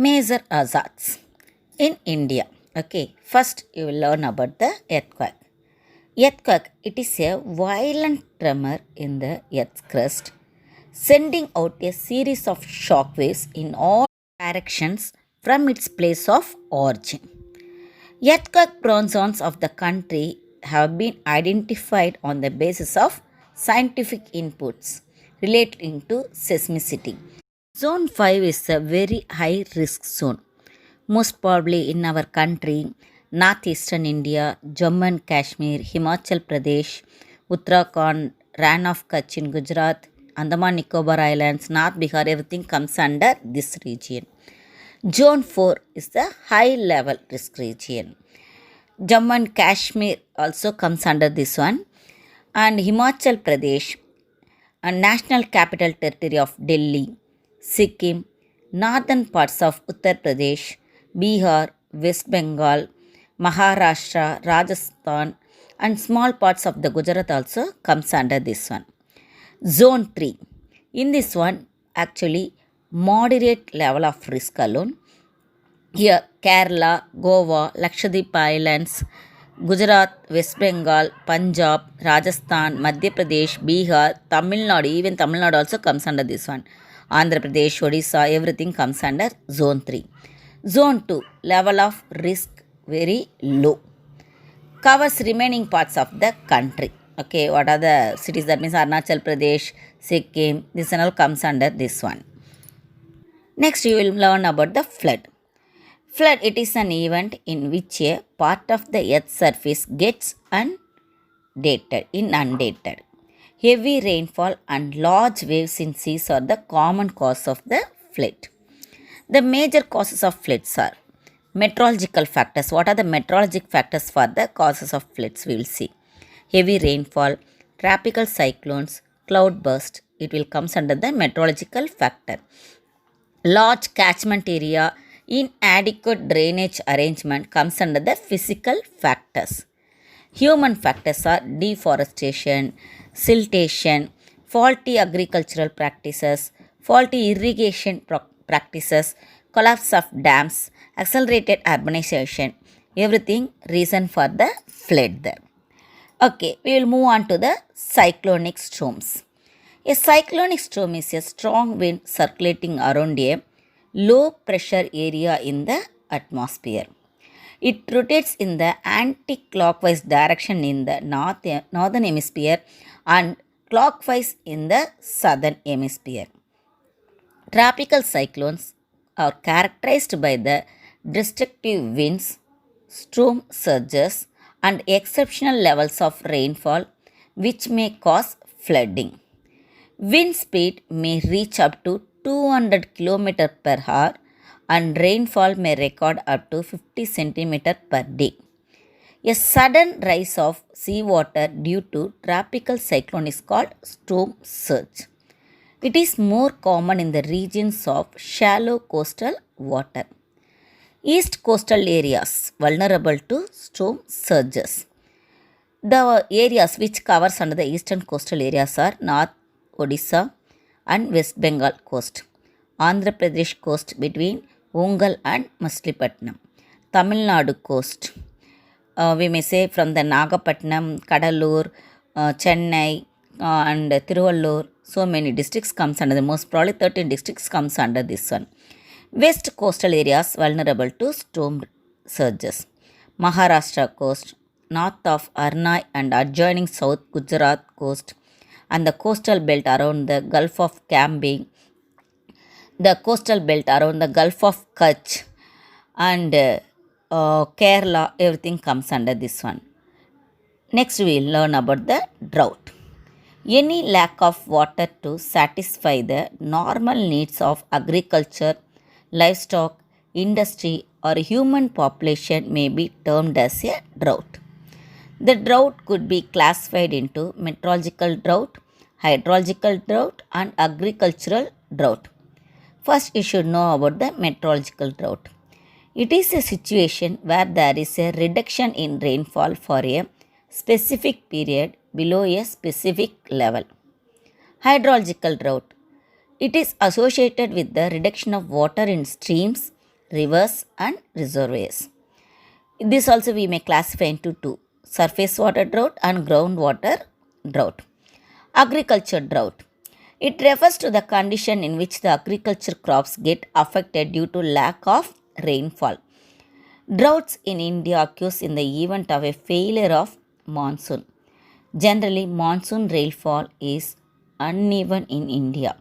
Major hazards in India. Okay, first you will learn about the earthquake. Earthquake, it is a violent tremor in the earth's crust, sending out a series of shock waves in all directions from its place of origin. Earthquake prone zones of the country have been identified on the basis of scientific inputs relating to seismicity. Zone 5 is a very high risk zone, most probably in our country, northeastern India, Jammu and Kashmir, Himachal Pradesh, Uttarakhand, Ran of Kutch in Gujarat, Andaman Nicobar Islands, North Bihar, everything comes under this region. Zone 4 is the high level risk region. Jammu and Kashmir also comes under this one, and Himachal Pradesh and National Capital Territory of Delhi, Sikkim, northern parts of Uttar Pradesh, Bihar, West Bengal, Maharashtra, Rajasthan, and small parts of the Gujarat also comes under this one. Zone 3. In this one, actually, moderate level of risk alone. Here, Kerala, Goa, Lakshadweep Islands, Gujarat, West Bengal, Punjab, Rajasthan, Madhya Pradesh, Bihar, Tamil Nadu, even Tamil Nadu also comes under this one. Andhra Pradesh, Odisha, everything comes under Zone 3. Zone 2, level of risk very low. Covers remaining parts of the country. Okay, what are the cities? That means Arunachal Pradesh, Sikkim, this and all comes under this one. Next, you will learn about the flood. Flood, it is an event in which a part of the earth's surface gets inundated. Heavy rainfall and large waves in seas are the common cause of the flood. The major causes of floods are meteorological factors. What are the meteorological factors for the causes of floods? We will see. Heavy rainfall, tropical cyclones, cloud burst. It will come under the meteorological factor. Large catchment area, inadequate drainage arrangement comes under the physical factors. Human factors are deforestation, siltation, faulty agricultural practices, faulty irrigation practices, collapse of dams, accelerated urbanization, everything reason for the flood there. Okay, we will move on to the cyclonic storms. A cyclonic storm is a strong wind circulating around a low pressure area in the atmosphere. It rotates in the anti-clockwise direction in the northern hemisphere and clockwise in the southern hemisphere. Tropical cyclones are characterized by the destructive winds, storm surges, and exceptional levels of rainfall which may cause flooding. Wind speed may reach up to 200 km per hour and rainfall may record up to 50 cm per day. A sudden rise of seawater due to tropical cyclone is called storm surge. It is more common in the regions of shallow coastal water. East coastal areas vulnerable to storm surges. The areas which covers under the eastern coastal areas are North Odisha and West Bengal coast, Andhra Pradesh coast between Ongal and Machilipatnam, Tamil Nadu coast, we may say from the Nagapatnam, Kadalur, Chennai and Tiruvallur, so many districts comes under the most probably 13 districts comes under this one. West coastal areas vulnerable to storm surges. Maharashtra coast, north of Arnai and adjoining South Gujarat coast, and the coastal belt around the Gulf of Camby, the coastal belt around the Gulf of Kutch, and Kerala, everything comes under this one. Next, we will learn about the drought. Any lack of water to satisfy the normal needs of agriculture, livestock, industry, or human population may be termed as a drought. The drought could be classified into meteorological drought, hydrological drought, and agricultural drought. First, you should know about the meteorological drought. It is a situation where there is a reduction in rainfall for a specific period below a specific level. Hydrological drought. It is associated with the reduction of water in streams, rivers and reservoirs. This also we may classify into two: surface water drought and groundwater drought. Agriculture drought. It refers to the condition in which the agriculture crops get affected due to lack of rainfall. Droughts in India occurs in the event of a failure of monsoon. Generally, monsoon rainfall is uneven in India.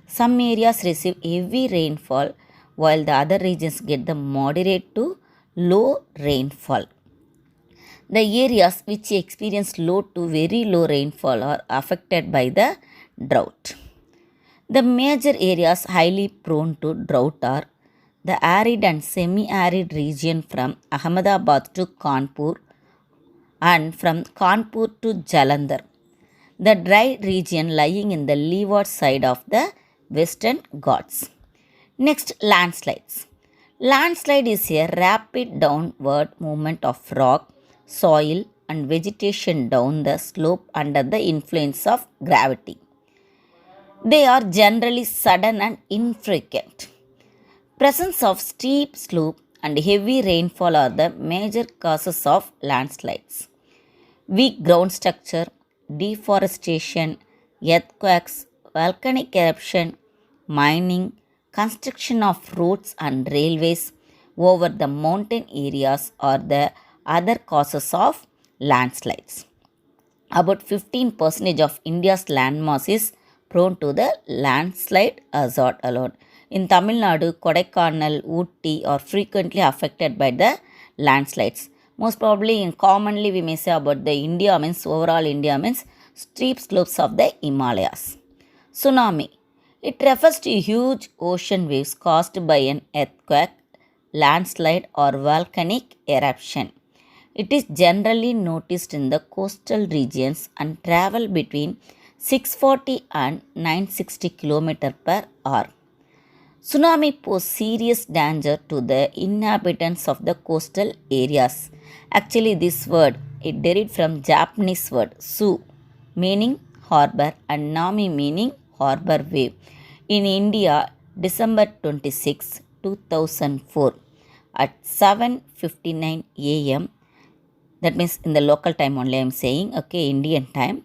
Some areas receive heavy rainfall while the other regions get the moderate to low rainfall. The areas which experience low to very low rainfall are affected by the drought. The major areas highly prone to drought are the arid and semi-arid region from Ahmedabad to Kanpur and from Kanpur to Jalandhar. The dry region lying in the leeward side of the Western Ghats. Next, landslides. Landslide is a rapid downward movement of rock, soil, and vegetation down the slope under the influence of gravity. They are generally sudden and infrequent. Presence of steep slope and heavy rainfall are the major causes of landslides. Weak ground structure, deforestation, earthquakes, volcanic eruption, mining, construction of roads and railways over the mountain areas are the other causes of landslides. About 15% of India's landmass is prone to the landslide hazard alone. In Tamil Nadu, Kodaikanal, Ooty are frequently affected by the landslides. Most probably, commonly we may say about the India means overall India means steep slopes of the Himalayas. Tsunami. It refers to huge ocean waves caused by an earthquake, landslide or volcanic eruption. It is generally noticed in the coastal regions and travel between 640 and 960 km per hour. Tsunami pose serious danger to the inhabitants of the coastal areas. Actually, this word, it derived from Japanese word su, meaning harbor, and nami, meaning harbor wave. In India, December 26, 2004, at 7:59 a.m., that means in the local time only I am saying, okay, Indian time,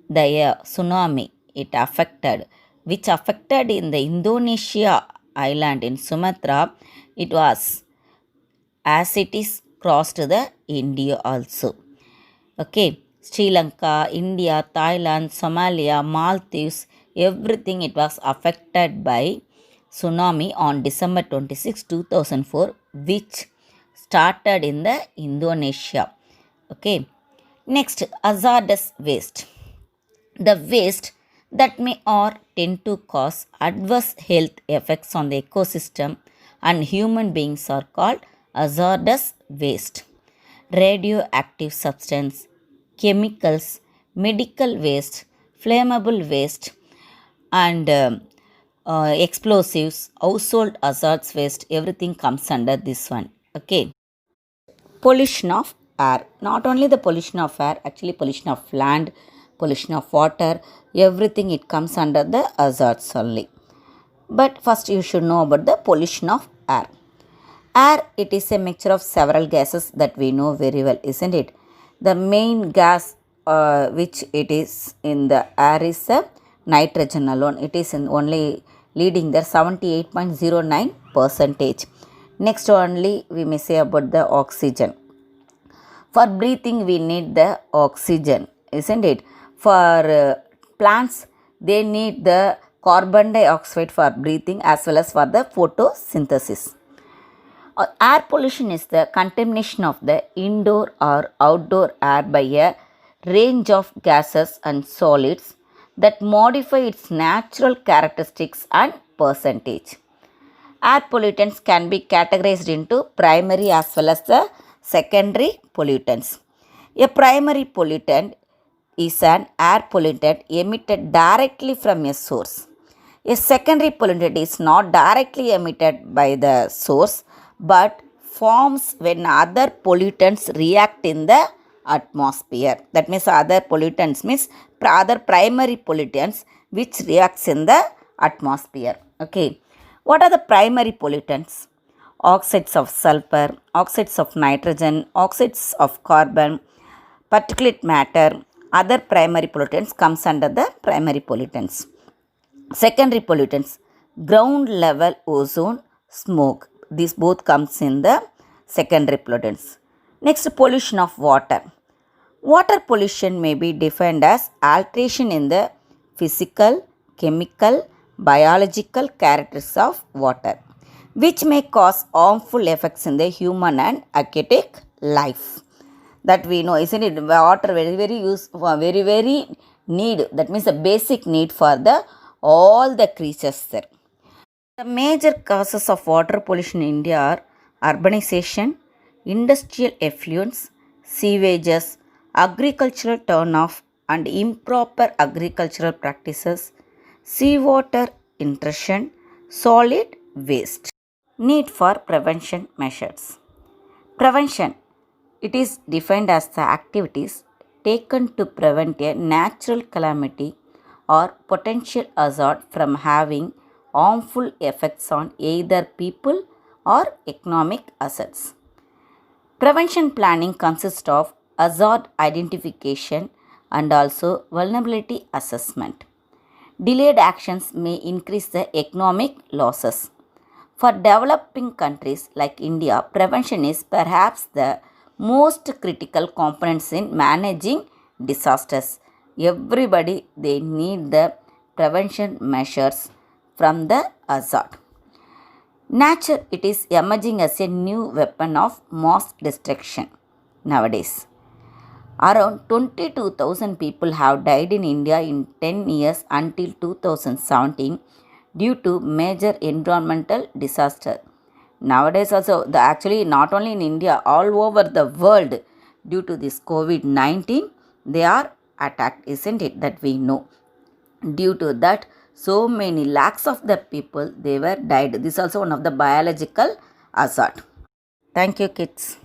the tsunami, it affected, which affected in the Indonesia island in Sumatra, it was as it is crossed the India also. Okay, Sri Lanka, India, Thailand, Somalia, Maldives, everything it was affected by tsunami on December 26, 2004, which started in the Indonesia. Okay, next, hazardous waste. The waste that may or tend to cause adverse health effects on the ecosystem and human beings are called hazardous waste. Radioactive substance, chemicals, medical waste, flammable waste, and explosives, household hazards waste, everything comes under this one. Okay. Pollution of air. Not only the pollution of air, actually pollution of land, pollution of water, everything it comes under the hazards only. But first you should know about the pollution of air. Air, it is a mixture of several gases that we know very well, isn't it? The main gas which it is in the air is the nitrogen alone. It is in only leading there 78.09 percentage. Next only we may say about the oxygen. For breathing we need the oxygen, isn't it? For plants they need the carbon dioxide for breathing as well as for the photosynthesis. Air pollution is the contamination of the indoor or outdoor air by a range of gases and solids that modify its natural characteristics and percentage. Air pollutants can be categorized into primary as well as the secondary pollutants. A primary pollutant is an air pollutant emitted directly from a source. A secondary pollutant is not directly emitted by the source but forms when other pollutants react in the atmosphere. That means other pollutants means other primary pollutants which reacts in the atmosphere. Okay. What are the primary pollutants? oxides of sulfur, oxides of nitrogen, oxides of carbon, particulate matter, other primary pollutants comes under the primary pollutants. Secondary pollutants, ground level ozone, smoke. These both comes in the secondary pollutants. Next, pollution of water. Water pollution may be defined as alteration in the physical, chemical, biological characters of water, which may cause harmful effects in the human and aquatic life. That we know, isn't it? Water very very need. That means a basic need for the all the creatures there. The major causes of water pollution in India are urbanization, industrial effluents, sewages, agricultural turnoff and improper agricultural practices, seawater intrusion, solid waste. Need for prevention measures. Prevention. It is defined as the activities taken to prevent a natural calamity or potential hazard from having harmful effects on either people or economic assets. Prevention planning consists of hazard identification and also vulnerability assessment. Delayed actions may increase the economic losses. For developing countries like India, prevention is perhaps the most critical components in managing disasters. Everybody, they need the prevention measures from the hazard. Nature, it is emerging as a new weapon of mass destruction nowadays. Around 22,000 people have died in India in 10 years until 2017 due to major environmental disaster. Nowadays also, actually not only in India, all over the world, due to this COVID-19, they are attacked, isn't it? That we know. Due to that, so many lakhs of the people, they were died. This is also one of the biological hazard. Thank you, kids.